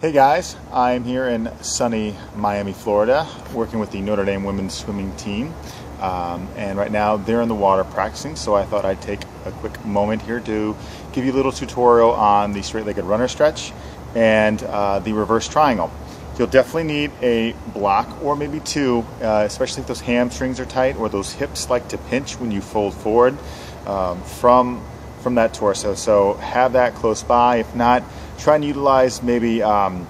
Hey guys, I'm here in sunny Miami, Florida, working with the Notre Dame women's swimming team. And right now they're in the water practicing, so I thought I'd take a quick moment here to give you a little tutorial on the straight-legged runner stretch and the reverse triangle. You'll definitely need a block or maybe two, especially if those hamstrings are tight or those hips like to pinch when you fold forward from that torso. So have that close by. If not, try and utilize maybe an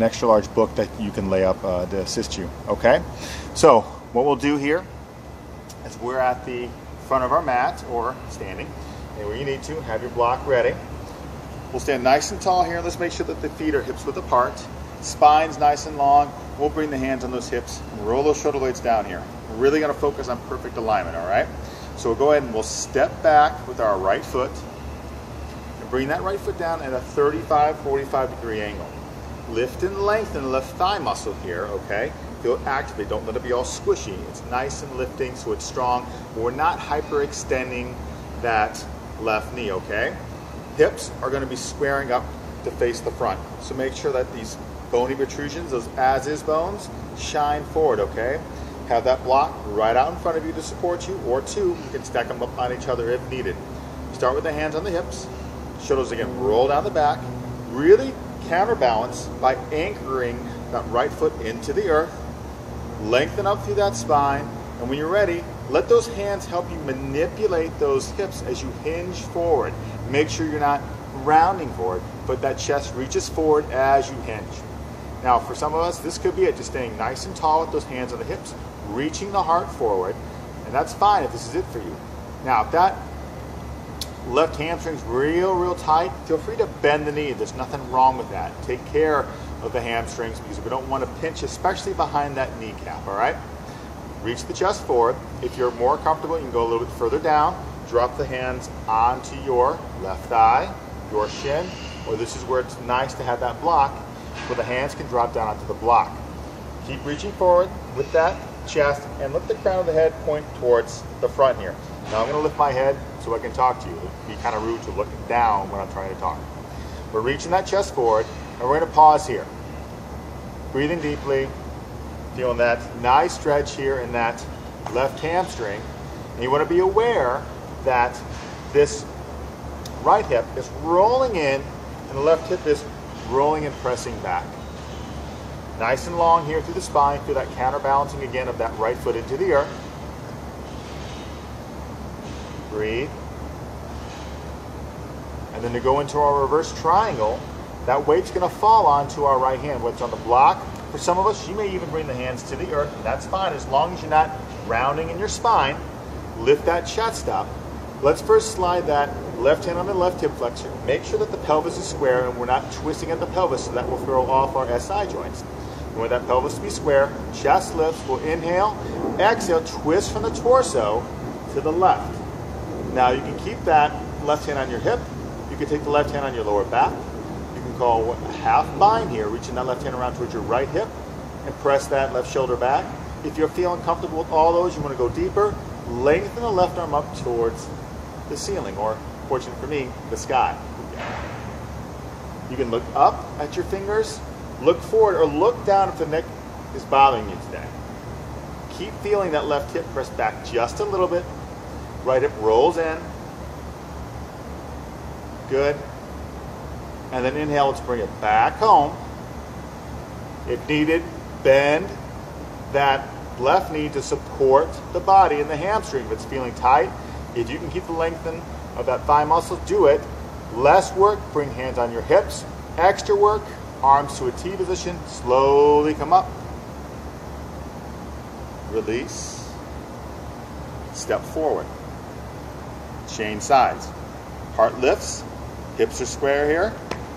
extra large book that you can lay up to assist you, okay? So what we'll do here is we're at the front of our mat or standing, and where you need to have your block ready. We'll stand nice and tall here. Let's make sure that the feet are hips width apart. Spine's nice and long. We'll bring the hands on those hips and roll those shoulder blades down here. We're really gonna focus on perfect alignment, all right? So we'll go ahead and we'll step back with our right foot. Bring that right foot down at a 35-45 degree angle. Lift and lengthen the left thigh muscle here, okay? Feel it activate, don't let it be all squishy. It's nice and lifting so it's strong, but we're not hyperextending that left knee, okay? Hips are gonna be squaring up to face the front. So make sure that these bony protrusions, those as-is bones, shine forward, okay? Have that block right out in front of you to support you, or two, you can stack them up on each other if needed. Start with the hands on the hips. Shoulders again, roll down the back. Really counterbalance by anchoring that right foot into the earth. Lengthen up through that spine. And when you're ready, let those hands help you manipulate those hips as you hinge forward. Make sure you're not rounding forward, but that chest reaches forward as you hinge. Now, for some of us, this could be it, just staying nice and tall with those hands on the hips, reaching the heart forward, and that's fine if this is it for you. Now, if that left hamstring's real tight, feel free to bend the knee. There's nothing wrong with that. Take care of the hamstrings because we don't want to pinch, especially behind that kneecap, all right? Reach the chest forward. If you're more comfortable, you can go a little bit further down. Drop the hands onto your left thigh, your shin, or this is where it's nice to have that block where the hands can drop down onto the block. Keep reaching forward with that chest and let the crown of the head point towards the front here. Now I'm going to lift my head so I can talk to you. It'd be kind of rude to look down when I'm trying to talk. We're reaching that chest forward, and we're going to pause here. Breathing deeply, feeling that nice stretch here in that left hamstring. And you want to be aware that this right hip is rolling in, and the left hip is rolling and pressing back. Nice and long here through the spine. Feel that counterbalancing again of that right foot into the earth. Breathe. And then to go into our reverse triangle, that weight's going to fall onto our right hand, whether it's on the block. For some of us, you may even bring the hands to the earth, and that's fine as long as you're not rounding in your spine. Lift that chest up. Let's first slide that left hand on the left hip flexor. Make sure that the pelvis is square and we're not twisting at the pelvis, so that will throw off our SI joints. We want that pelvis to be square, chest lifts. We'll inhale, exhale, twist from the torso to the left. Now you can keep that left hand on your hip. You can take the left hand on your lower back. You can call a half bind here, reaching that left hand around towards your right hip and press that left shoulder back. If you're feeling comfortable with all those, you want to go deeper, lengthen the left arm up towards the ceiling, or fortunate for me, the sky. You can look up at your fingers, look forward, or look down if the neck is bothering you today. Keep feeling that left hip press back just a little bit. Right hip rolls in. Good. And then inhale, let's bring it back home. If needed, bend that left knee to support the body and the hamstring if it's feeling tight. If you can keep the lengthen of that thigh muscle, do it. Less work, bring hands on your hips. Extra work, arms to a T position. Slowly come up. Release. Step forward. Change sides. Heart lifts. Hips are square here.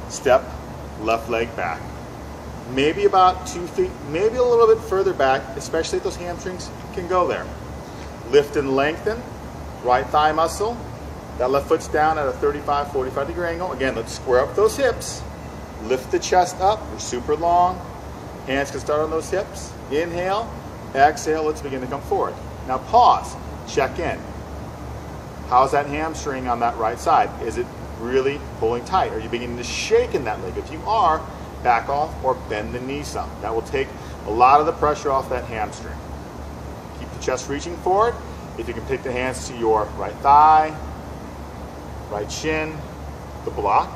Step left leg back. Maybe about 2 feet, maybe a little bit further back, especially if those hamstrings can go there. Lift and lengthen. Right thigh muscle. That left foot's down at a 35-45 degree angle. Again, let's square up those hips. Lift the chest up. We're super long. Hands can start on those hips. Inhale. Exhale. Let's begin to come forward. Now pause. Check in. How's that hamstring on that right side? Is it really pulling tight? Are you beginning to shake in that leg? If you are, back off or bend the knee some. That will take a lot of the pressure off that hamstring. Keep the chest reaching forward. If you can take the hands to your right thigh, right shin, the block,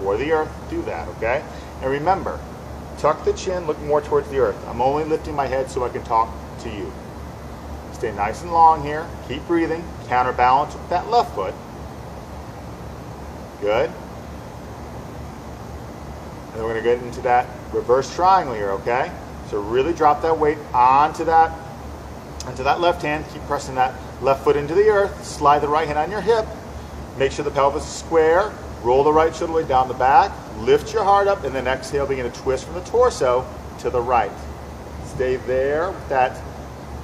or the earth, do that, okay? And remember, tuck the chin, look more towards the earth. I'm only lifting my head so I can talk to you. Stay nice and long here. Keep breathing. Counterbalance with that left foot. Good. And then we're going to get into that reverse triangle here, okay? So really drop that weight onto that left hand. Keep pressing that left foot into the earth. Slide the right hand on your hip. Make sure the pelvis is square. Roll the right shoulder blade down the back. Lift your heart up, and then exhale, begin to twist from the torso to the right. Stay there with that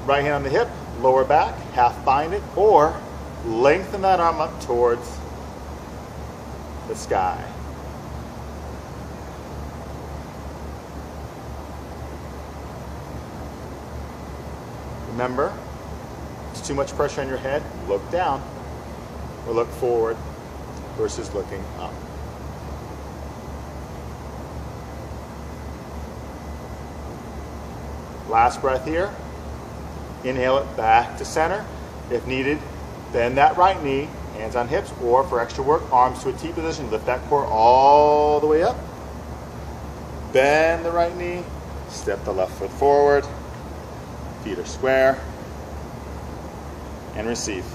right hand on the hip, lower back, half bind it, or lengthen that arm up towards the sky. Remember, if it's too much pressure on your head, look down or look forward versus looking up. Last breath here. Inhale it back to center. If needed, bend that right knee, hands on hips, or for extra work, arms to a T position. Lift that core all the way up. Bend the right knee, step the left foot forward. Feet are square, and receive.